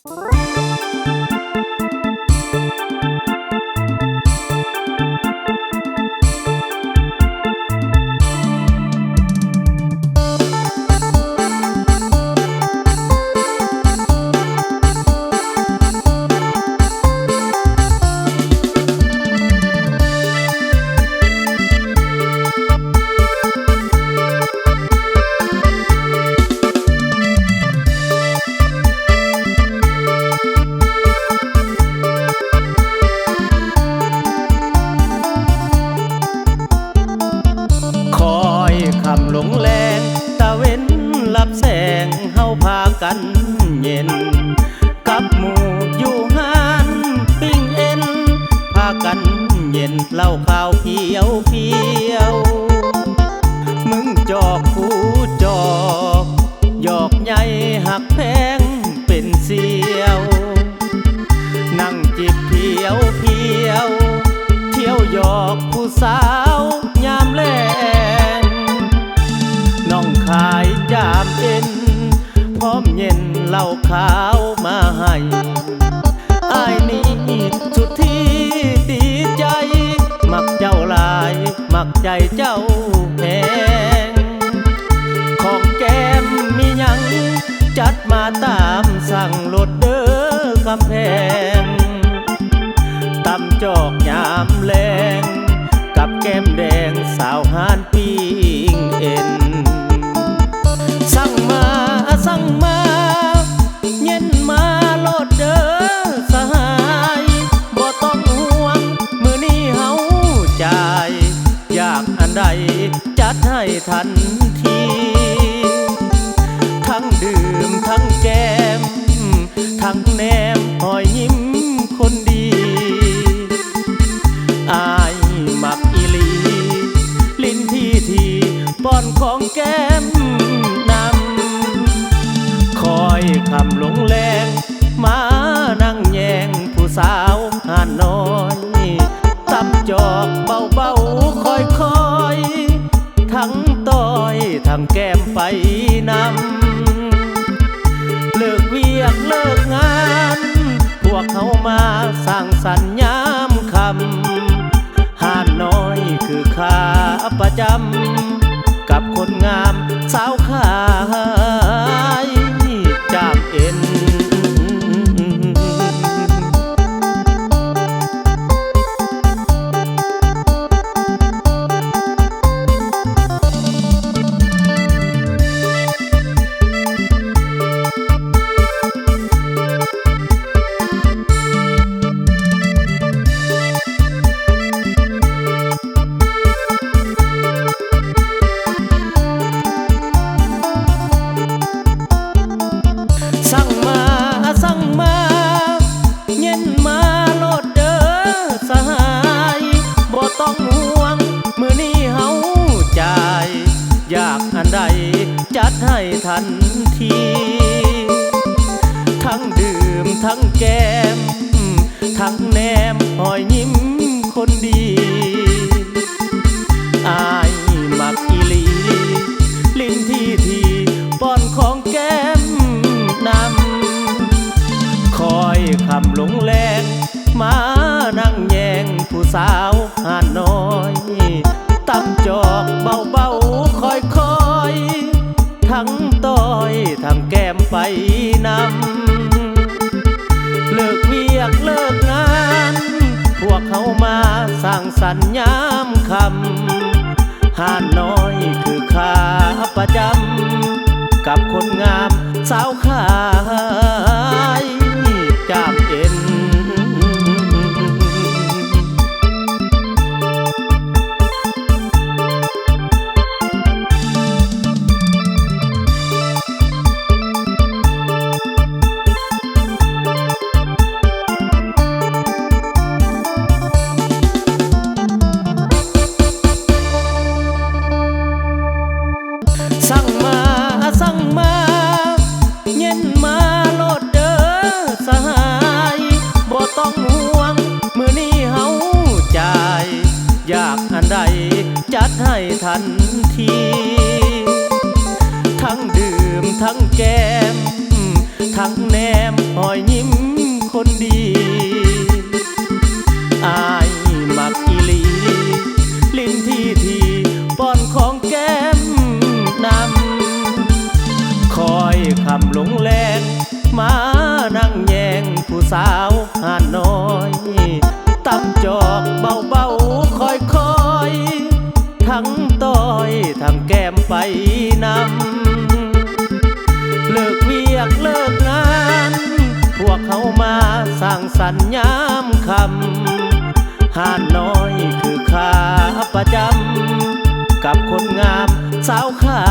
คำหลงแรงตะเว้นรับแสงเฮาพากันเย็นกับหมู่อยู่ห้านปิ้งเอ็นพากันเย็นเหล้าขาวเขียวเขียวมึงจอกกูจอกหยอกใหญ่หักแพงเป็นเสียวนั่งจิบเพียวเพียวเที่ยวหยอกผู้สาวยามแลงน้องขายจามเอ็นพร้อมเย็นเหล้าขาวมาให้อ้ายนี้สุดที่ดีใจมักเจ้าหลายมักใจเจ้าแหงของแก้มมีหยังจัดมาตามสั่งรถเด้อกำแพงตำจอกยามแรงกับแก้มแดงสาวหานปิ้งเอ็นสั่งมาเย็นมาโลดเด้อสหายบ่ต้องห่วงมื้อนี้เฮาจ่ายอยากอันใดจัดให้ทันทีทั้งดื่มทั้งแก้มทั้งแนมหอยยิ้มคนดีอายมักอีหลีลิ้นที่ป้อนของแก้มนำคอยคำหลงแรงมานั่งแยงผู้สาวหาน้อยตำจอกเบาๆค่อยๆทั้งต้อยทั้งแก้มไปนำเลิกเวียกเลิกงานพวกเขามาสร้างสรรค์ยามคำหาน้อยคือขาประจำกับคนงามสาวขายจามเอ็นสั่งมาเย็นมาโลดเด้อสหายบ่ต้องห่วงมื้อนี้เฮาจ่ายอยากอันใดจัดให้ทันทีทั้งดื่มทั้งแก้มทั้งแนมหอยยิ้มคนดีอายมักอีหลีลิ้นที่ป้อนของแก้มนำคอยคำหลงแรงมานั่งแยงผู้สาวหาน้อยตำจอกเบาๆค่อยๆทั้งต้อยทั้งแก้มไปนำเลิกเวียกเลิกงานพวกเขามาสร้างสรรค์ยามคำหาน้อยคือขาประจำกับคนงามสาวขายจามเอ็นสั่งมาเย็นมาโลดเด้อสหายบ่ต้องห่วงมื้อนี้เฮาจ่ายอยากอันใดจัดให้ทันทีทั้งดื่มทั้งแก้ม ทั้งแนมหอยยิ้มคนดีอายมักอีหลีลิ้นที่ป้อนของแก้มนำคอยคำหลงแรงมานั่งแยงผู้สาวหาดน้อยตั้มจอกเบาๆคอยทั้งต้อยทั้งแก้มไปนำเลิกเวียกเลิกงานพวกเขามาสร้างสรรค์ยามคำหาดน้อยคือขาประจำกับคนงามสาวขา